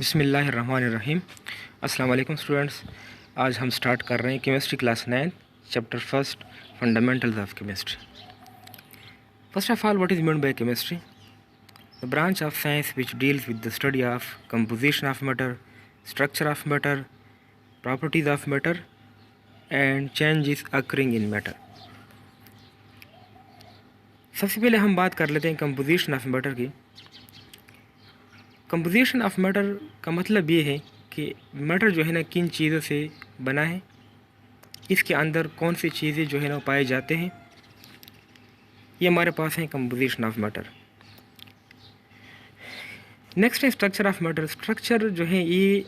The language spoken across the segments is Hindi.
बिस्मिल्लाहिर्रहमानिर्रहीम। अस्सलाम वालेकुम स्टूडेंट्स। आज हम स्टार्ट कर रहे हैं chemistry class 9 chapter first fundamentals of chemistry. First of all, what is meant by chemistry? The branch of science which deals with the study of composition of matter, structure of matter, properties of matter and changes occurring in matter. सबसे पहले हम बात कर लेते हैं कंपोजिशन ऑफ मैटर की। कंपोजिशन ऑफ मैटर का मतलब ये है कि मैटर जो है ना किन चीज़ों से बना है, इसके अंदर कौन सी चीज़ें जो है ना पाए जाते हैं, ये हमारे पास है कंपोजिशन ऑफ मैटर। नेक्स्ट है स्ट्रक्चर ऑफ मैटर। स्ट्रक्चर जो है ये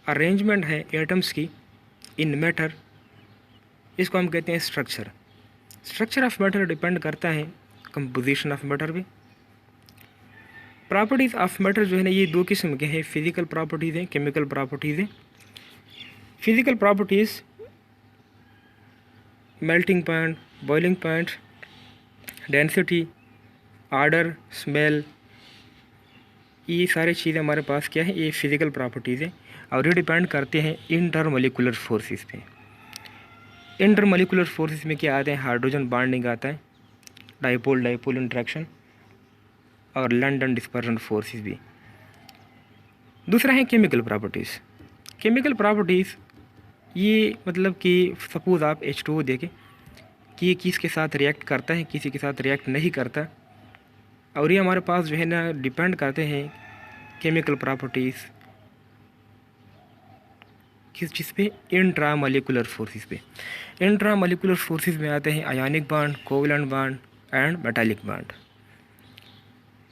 अरेंजमेंट है एटम्स की इन मैटर, इसको हम कहते हैं structure. Structure of matter depend करता है कंपोजिशन ऑफ मैटर पे। प्रॉपर्टीज़ ऑफ मैटर जो है ना ये दो किस्म के हैं, फिज़िकल प्रॉपर्टीज़ हैं, केमिकल प्रॉपर्टीज़ हैं। Physical properties melting point, boiling point, density, order, smell, ये सारी चीज़ें हमारे पास क्या है, ये फिज़िकल प्रॉपर्टीज़ हैं और ये डिपेंड करते हैं इंटरमोलिकुलर फोर्सेस पे। इंटरमोलिकुलर फोर्सेस में क्या आते हैं, हाइड्रोजन बॉन्डिंग आता है, डाइपोल डाइपोल इंट्रैक्शन और लंडन डिस्पर्सन फोर्सेस भी। दूसरा है केमिकल प्रॉपर्टीज़। केमिकल प्रॉपर्टीज़ ये मतलब कि सपोज़ आप H2O देखें कि ये किसके साथ रिएक्ट करता है, किसी के साथ रिएक्ट नहीं करता, और ये हमारे पास जो है ना डिपेंड करते हैं केमिकल प्रॉपर्टीज़ किस चीज़ पे, इंट्रामोलिकुलर फोर्सेस पे। इंट्रामोलिकुलर फोर्सेस में आते हैं ionic bond, covalent bond and metallic bond.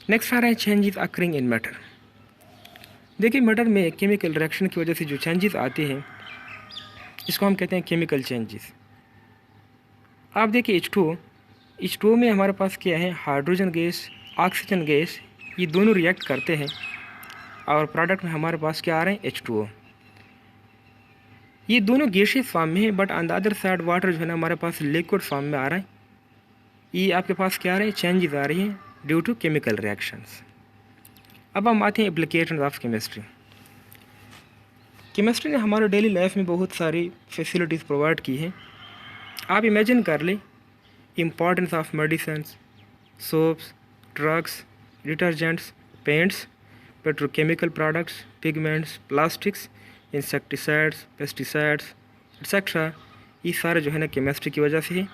Next आ रहा है चेंजेस अकरिंग इन मैटर। देखिए मैटर में केमिकल रिएक्शन की वजह से जो चेंजेस आते हैं इसको हम कहते हैं केमिकल चेंजेस। आप देखिए H2O में हमारे पास क्या है, हाइड्रोजन गैस, ऑक्सीजन गैस, ये दोनों रिएक्ट करते हैं और प्रोडक्ट में हमारे पास क्या आ रहे हैं, H2O। ये दोनों गैसेस फॉर्म में है, but on the other side water जो है ना हमारे पास लिक्विड फॉर्म में आ रहा है। ये आपके पास क्या आ रहे हैं, चेंजेस आ रही हैं ड्यू टू केमिकल रिएक्शंस। अब हम आते हैं एप्लीकेशन ऑफ केमिस्ट्री। केमिस्ट्री ने हमारे डेली लाइफ में बहुत सारी फैसिलिटीज़ प्रोवाइड की हैं। आप इमेजिन कर लें importance of medicines, soaps, drugs, detergents, paints, petrochemical products, pigments, plastics, insecticides, pesticides etcetera, ये सारे जो है ना केमिस्ट्री की वजह से है।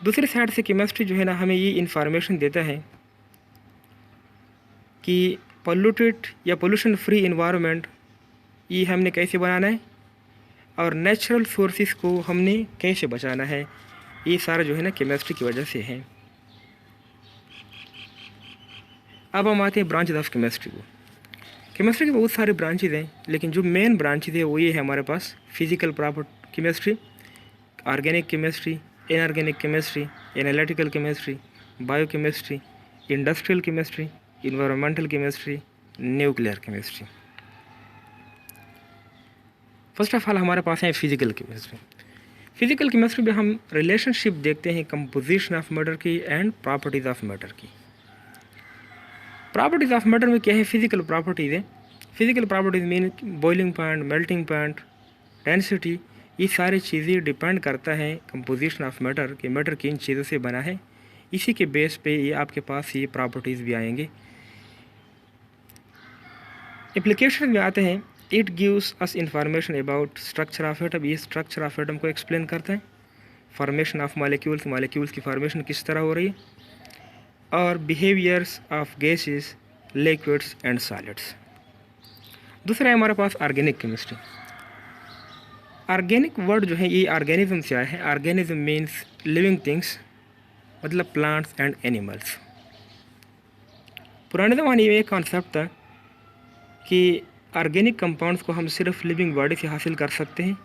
दूसरी साइड से केमिस्ट्री जो है ना हमें ये इन्फॉर्मेशन देता है कि पोल्यूटेड या पोल्यूशन फ्री इन्वायरमेंट ये हमने कैसे बनाना है और नेचुरल सोर्सेस को हमने कैसे बचाना है, ये सारा जो है ना केमिस्ट्री की वजह से है। अब हम आते हैं ब्रांचेज ऑफ केमिस्ट्री को। केमिस्ट्री के बहुत सारे ब्रांचेज हैं, लेकिन जो मेन ब्रांचेज है वो ये है हमारे पास physical property chemistry, organic chemistry, inorganic chemistry, analytical chemistry, biochemistry, industrial chemistry, environmental chemistry, nuclear chemistry. First of all हमारे पास है फिजिकल केमिस्ट्री। फिजिकल केमिस्ट्री में हम रिलेशनशिप देखते हैं कंपोजिशन ऑफ मैटर की एंड प्रॉपर्टीज़ ऑफ मैटर की। प्रॉपर्टीज़ ऑफ मैटर में क्या है, फिजिकल प्रॉपर्टीज़ है। Physical properties mean boiling point, melting point, density, ये सारी चीज़ें डिपेंड करता है कंपोजिशन ऑफ मैटर कि मैटर किन चीज़ों से बना है। इसी के बेस पे ये आपके पास ये प्रॉपर्टीज़ भी आएंगे। एप्लीकेशन में आते हैं, it gives us information about structure of atom. ये स्ट्रक्चर ऑफ एटम को एक्सप्लेन करता है। फॉर्मेशन ऑफ मॉलिक्यूल्स, मॉलिक्यूल्स की फॉर्मेशन किस तरह हो रही है, और behaviours of gases, liquids and solids. दूसरा है हमारे पास ऑर्गेनिक केमिस्ट्री। ऑर्गेनिक वर्ड जो है ये ऑर्गेनिज्म से आया है। ऑर्गेनिज्म मीन्स लिविंग थिंग्स, मतलब प्लांट्स एंड एनिमल्स। पुराने ज़माने में एक कॉन्सेप्ट था कि ऑर्गेनिक कंपाउंड्स को हम सिर्फ लिविंग बॉडी से हासिल कर सकते हैं,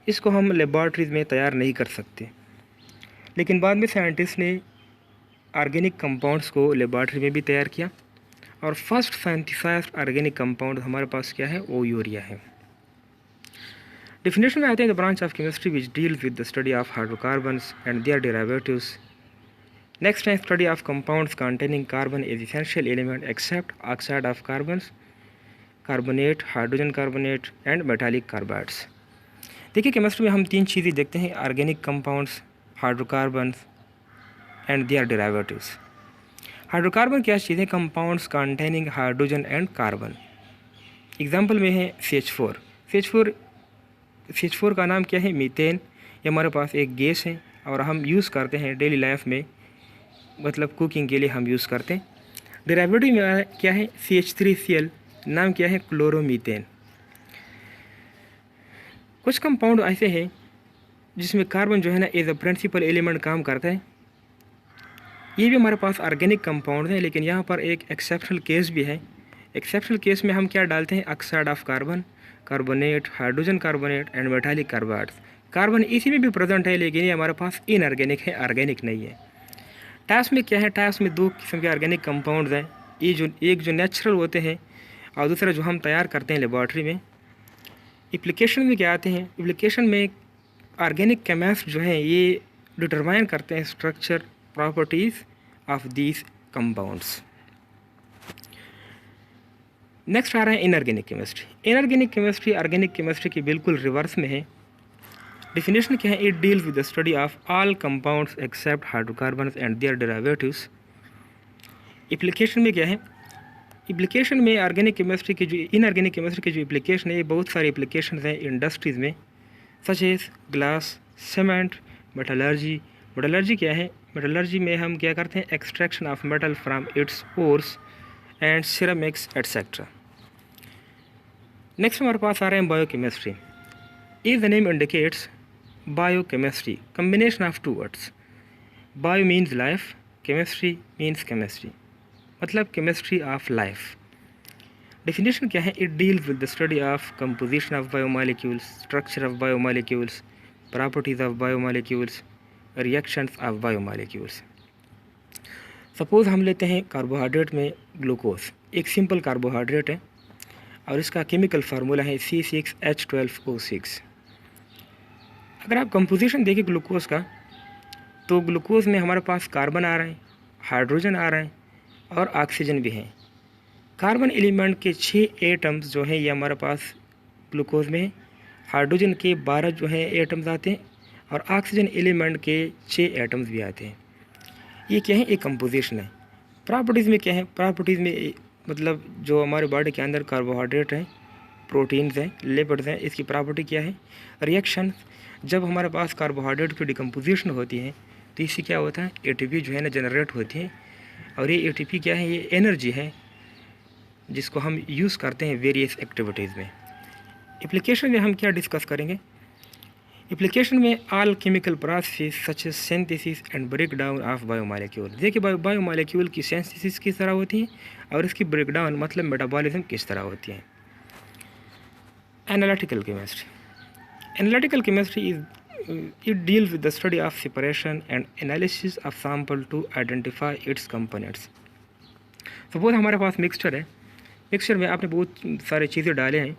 इसको हम लेबॉर्ट्रीज़ में तैयार नहीं कर सकते। लेकिन बाद में साइंटिस्ट ने ऑर्गेनिक कंपाउंड्स को लेबॉर्ट्री में भी तैयार किया, और फर्स्ट साइंटिफाइड ऑर्गेनिक कंपाउंड हमारे पास क्या है, वो यूरिया है। डेफिनेशन में आते हैं the branch of chemistry which deals with the study of hydrocarbons and their derivatives next है study of compounds containing carbon as essential element except oxide of carbons, carbonate, hydrogen carbonate and metallic carbides. देखिए केमिस्ट्री में हम 3 चीज़ें देखते हैं, organic compounds, hydrocarbons and their derivatives. Hydrocarbon क्या चीज़ है? Compounds containing hydrogen and carbon. Example में है CH4। CH4 का नाम क्या है? मीथेन। ये हमारे पास एक गैस है और हम यूज़ करते हैं डेली लाइफ में, मतलब कुकिंग के लिए हम यूज़ करते हैं। डेरिवेटिव में क्या है? CH3Cl, नाम क्या है? क्लोरोमीथेन। कुछ कंपाउंड ऐसे हैं जिसमें कार्बन जो है ना एज अ प्रिंसिपल एलिमेंट काम करता है। ये भी हमारे पास ऑर्गेनिक कंपाउंड है, लेकिन यहाँ पर एक एक्सेप्शनल केस भी है। एक्सेप्शनल केस में हम क्या डालते हैं? Oxide of carbon, carbonate, hydrogen carbonate and metallic carbides. Carbon इसी में भी प्रेजेंट है, लेकिन ये हमारे पास इनऑर्गेनिक है, ऑर्गेनिक नहीं है। टाइप्स में क्या है? टाइप्स में 2 किस्म के ऑर्गेनिक कंपाउंड्स हैं। एक जो नेचुरल होते हैं और दूसरा जो हम तैयार करते हैं लेबॉर्ट्री में। एप्लीकेशन में क्या आते हैं? एप्लीकेशन में ऑर्गेनिक केमिस्ट जो है ये डिटरमाइन करते हैं structure, properties of these compounds. Next आ रहा है inorganic chemistry. Inorganic chemistry organic chemistry की बिल्कुल रिवर्स में है। डिफिनेशन क्या है? It deals with the study of all compounds except hydrocarbons and their derivatives. Application में क्या है? एप्लीकेशन में ऑर्गेनिक केमिस्ट्री की जो इनऑर्गेनिक केमिस्ट्री की जो एप्लीकेशन है, ये बहुत सारे एप्लीकेशन हैं इंडस्ट्रीज़ में, such as glass, cement, metallurgy. Metallurgy क्या है? मेटलर्जी में हम क्या करते हैं? Extraction of metal from its ores and ceramics etcetera. Next हमारे पास आ रहे हैं biochemistry. Is the name indicates biochemistry, combination of 2 words. Bio means life, chemistry means chemistry, मतलब केमिस्ट्री ऑफ लाइफ। डेफिनेशन क्या है? It deals with the study of composition of biomolecules, structure of biomolecules, properties of biomolecules, reactions of biomolecules. Suppose हम लेते हैं कार्बोहाइड्रेट में ग्लूकोज, एक सिंपल कार्बोहाइड्रेट है और इसका केमिकल फार्मूला है C6H12O6। अगर आप कंपोजिशन देखें ग्लूकोज का, तो ग्लूकोज में हमारे पास कार्बन आ रहा है, हाइड्रोजन आ रहा है और ऑक्सीजन भी है। कार्बन एलिमेंट के 6 एटम्स जो हैं ये हमारे पास ग्लूकोज में है। हाइड्रोजन के 12 जो है एटम्स आते हैं और ऑक्सीजन एलिमेंट के 6 एटम्स भी आते हैं। ये क्या है? एक कंपोजिशन है। प्रॉपर्टीज़ में क्या है? प्रॉपर्टीज़ में मतलब जो हमारे बॉडी के अंदर कार्बोहाइड्रेट है, प्रोटीन्स हैं, लिपिड्स हैं, इसकी प्रॉपर्टी क्या है? रिएक्शन। जब हमारे पास कार्बोहाइड्रेट की डिकम्पोजिशन होती है तो इससे क्या होता है? ATP जो है ना जनरेट होती है और ये ATP क्या है? ये एनर्जी है जिसको हम यूज़ करते हैं वेरियस एक्टिविटीज़ में। एप्लीकेशन में हम क्या डिस्कस करेंगे? एप्लीकेशन में all chemical process such as synthesis and break down of biomolecule. देखिए बायोमॉलिक्यूल की सिंथेसिस किस तरह होती है और इसकी ब्रेक डाउन मतलब मेटाबॉलिज्म किस तरह होती है। Analytical chemistry. Analytical chemistry is it deals with the study of separation and analysis of sample to identify its components। Suppose हमारे पास मिक्सचर है, मिक्सचर में आपने बहुत सारे चीज़ें डाले हैं।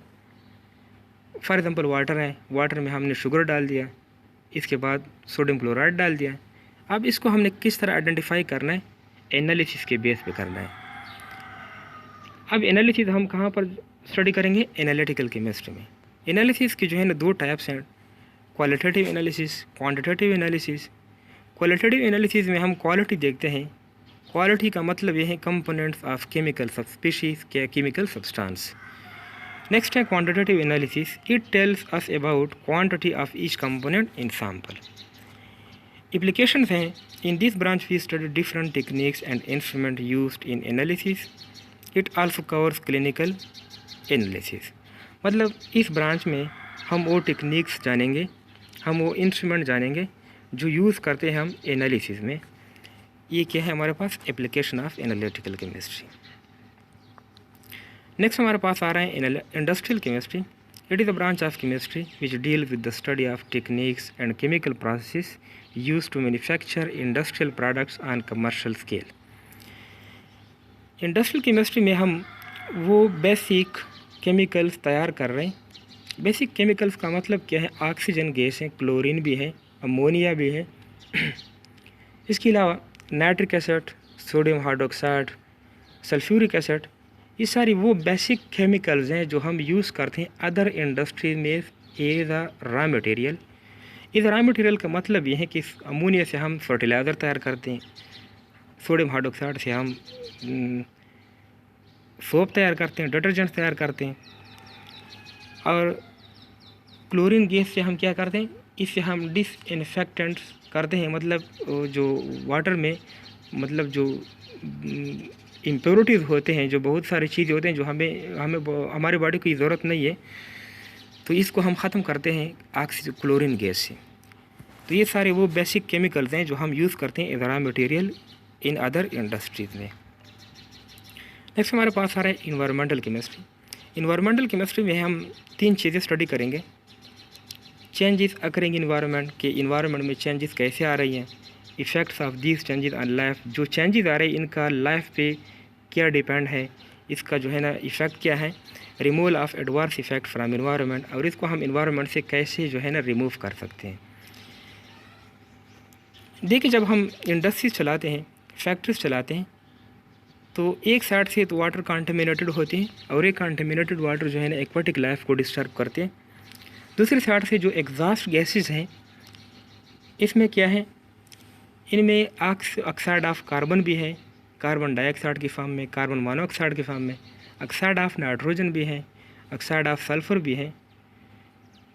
फॉर एग्जांपल वाटर है, वाटर में हमने शुगर डाल दिया, इसके बाद सोडियम क्लोराइड डाल दिया। अब इसको हमने किस तरह आइडेंटिफाई करना है? एनालिसिस के बेस पे करना है। अब एनालिसिस हम कहाँ पर स्टडी करेंगे? एनालिटिकल केमिस्ट्री में। एनालिसिस की जो है ना 2 टाइप्स हैं, qualitative analysis, quantitative analysis. Qualitative analysis में हम क्वालिटी देखते हैं। क्वालिटी का मतलब ये है कंपोनेंट्स ऑफ केमिकल सब स्पीशीज़ के केमिकल सब्सटेंस। नेक्स्ट है quantitative analysis. It tells us about quantity of each component in sample. Applications हैं। In this branch we study different techniques and instrument used in analysis. It also covers clinical analysis. मतलब इस ब्रांच में हम वो टेक्निक्स जानेंगे, हम वो इंस्ट्रूमेंट जानेंगे जो यूज़ करते हैं हम एनालिसिस में। ये क्या है हमारे पास? Application of analytical chemistry. Next हमारे पास आ रहा है industrial chemistry. It is a branch of chemistry which deal with the study of techniques and chemical process use to manufacture industrial products on commercial scale. Industrial chemistry में हम वो बेसिक केमिकल्स तैयार कर रहे हैं। बेसिक केमिकल्स का मतलब क्या है? ऑक्सीजन गैस है, क्लोरीन भी है, अमोनिया भी है। इसके अलावा nitric acid, sodium hydroxide, sulphuric acid, ये सारी वो बेसिक केमिकल्स हैं जो हम यूज़ करते हैं अदर इंडस्ट्री में एज अ रॉ मटेरियल। इस रॉ मटेरियल का मतलब ये है कि अमोनिया से हम फर्टिलाइज़र तैयार करते हैं, सोडियम हाइड्रोक्साइड से हम सोप तैयार करते हैं, डिटर्जेंट तैयार करते हैं, और क्लोरीन गैस से हम क्या करते हैं, इससे हम डिसइंफेक्टेंट्स करते हैं। मतलब जो वाटर में मतलब जो इम्प्योरिटीज़ होते हैं, जो बहुत सारी चीज़ें होते हैं जो हमें हमारे बॉडी की ज़रूरत नहीं है, तो इसको हम ख़त्म करते हैं ऑक्सीजन क्लोरीन गैस से। तो ये सारे वो बेसिक केमिकल्स हैं जो हम यूज़ करते हैं as raw material in other industries में। नेक्स्ट हमारे पास आ रहा है इन्वायरमेंटल केमिस्ट्री। इन्वायरमेंटल केमिस्ट्री में हम 3 चीज़ें स्टडी करेंगे। चेंजेस अकरिंग इन्वायरमेंट, के इन्वायरमेंट में चेंजेस कैसे आ रही हैं, effects of these changes on life, जो चेंजेस आ रहे हैं इनका लाइफ पे क्या डिपेंड है, इसका जो है ना इफ़ेक्ट क्या है, removal of adverse effect from environment, और इसको हम इन्वायरमेंट से कैसे जो है ना रिमूव कर सकते हैं। देखिए, जब हम इंडस्ट्रीज चलाते हैं, फैक्ट्रीज चलाते हैं, तो एक साइड से तो वाटर कंटेमिनेटेड होते हैं और एक कंटेमिनेटेड वाटर जो है ना एक्वाटिक लाइफ को डिस्टर्ब करते हैं। दूसरी साइड से जो एग्जॉस्ट गैसेस हैं, इसमें क्या है, इनमें ऑक्साइड ऑफ कार्बन भी है, कार्बन डाइऑक्साइड की फॉर्म में, कार्बन मोनोऑक्साइड की फॉर्म में, ऑक्साइड ऑफ नाइट्रोजन भी है, ऑक्साइड ऑफ सल्फ़र भी है,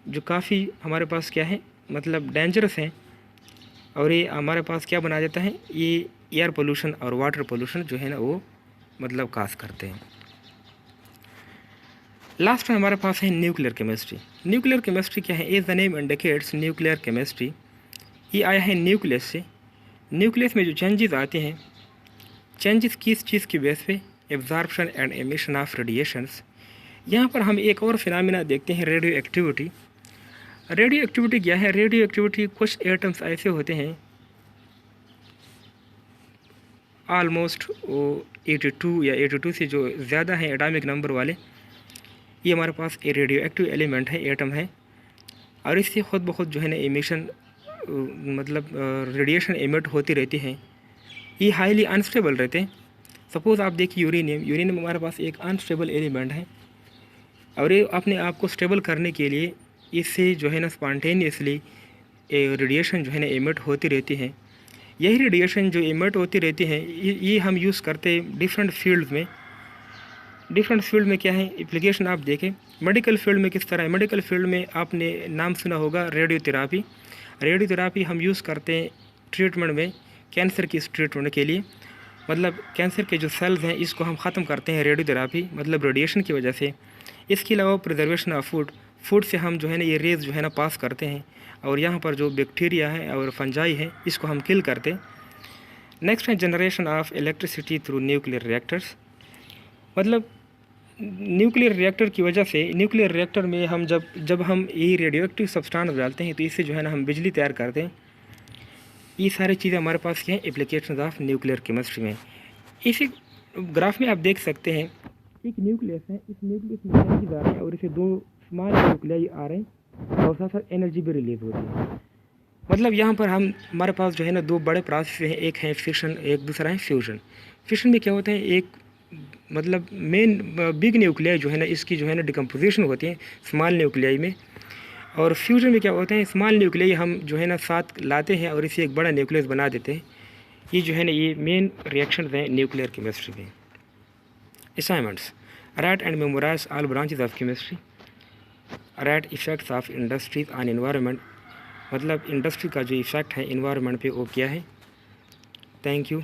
जो काफ़ी हमारे पास क्या है मतलब डेंजरस हैं, और ये हमारे पास क्या बना देता है, ये एयर पोल्यूशन और वाटर पोल्यूशन जो है ना वो मतलब काज करते हैं। लास्ट में हमारे पास है न्यूक्लियर केमिस्ट्री। न्यूक्लियर केमिस्ट्री क्या है, as the name indicates nuclear chemistry, ये आया है न्यूक्लियस से। न्यूक्लियस में जो चेंजेस आते हैं, चेंजेस किस चीज़ की बेस पे, absorption and emission of radiations. यहाँ पर हम एक और फिनोमेना देखते हैं, रेडियो एक्टिविटी। रेडियो एक्टिविटी क्या है, रेडियो एक्टिविटी कुछ एटम्स ऐसे होते हैं ऑलमोस्ट 82 या 82 से जो ज़्यादा है एटॉमिक नंबर वाले, ये हमारे पास ए रेडियो एक्टिव एलिमेंट है, एटम है, और इससे ख़ुद ब खुद जो है ना एमिशन मतलब रेडिएशन एमिट होती रहती है। ये हाईली अनस्टेबल रहते हैं। सपोज़ आप देखिए यूरेनियम हमारे पास एक अनस्टेबल एलिमेंट है, और ये अपने आप को स्टेबल करने के लिए इससे जो है ना स्पॉन्टेनियसली रेडिएशन जो है ना एमिट होती रहती है। यही रेडिएशन जो एमिट होती रहती है, ये हम यूज़ करते हैं डिफरेंट फील्ड में। डिफरेंट फील्ड में क्या है एप्लीकेशन, आप देखें मेडिकल फील्ड में किस तरह है। मेडिकल फील्ड में आपने नाम सुना होगा रेडियोथेरापी। रेडियोथेरापी हम यूज़ करते हैं ट्रीटमेंट में, कैंसर की ट्रीटमेंट के लिए। मतलब कैंसर के जो सेल्स हैं इसको हम ख़त्म करते हैं रेडियोथेरापी, मतलब रेडिएशन की वजह से। इसके अलावा प्रिजर्वेशन ऑफ फूड से हम जो है ना ये रेज जो है ना पास करते हैं, और यहाँ पर जो बैक्टीरिया है और फंजाई है इसको हम किल करते हैं। नेक्स्ट है generation of electricity through nuclear reactors. मतलब न्यूक्लियर रिएक्टर की वजह से, न्यूक्लियर रिएक्टर में हम जब हम ये रेडियो एक्टिव सब्सटेंस डालते हैं तो इससे जो है ना हम बिजली तैयार करते हैं। ये सारी चीज़ें हमारे पास क्या है एप्लीकेशन ऑफ न्यूक्लियर केमिस्ट्री में। इसी ग्राफ में आप देख सकते हैं एक न्यूक्लियस है, इस न्यूक्लियस में एनर्जी आ रही है और इसे 2 स्मॉल न्यूक्लियाई आ रहे हैं और साथ साथ एनर्जी भी रिलीज होती है। मतलब यहाँ पर हमारे पास जो है ना 2 बड़े प्रोसेस हैं, एक है फिशन, एक दूसरा है फ्यूजन। फिशन में क्या होता है, एक मतलब मेन बिग न्यूक्लियाई जो है ना इसकी जो है ना डिकम्पोजिशन होती है स्मॉल न्यूक्लियाई में, और फ्यूजन में क्या होता है स्मॉल न्यूक्लियाई हम जो है ना साथ लाते हैं और इसे एक बड़ा न्यूक्लियस बना देते हैं। ये जो है ना ये मेन रिएक्शन हैं न्यूक्लियर केमिस्ट्री में। Assignments, write and memorize all branches of chemistry. Write effects of industries on environment, मतलब इंडस्ट्री का जो इफ़ेक्ट है इन्वायरमेंट पे वो क्या है। Thank you.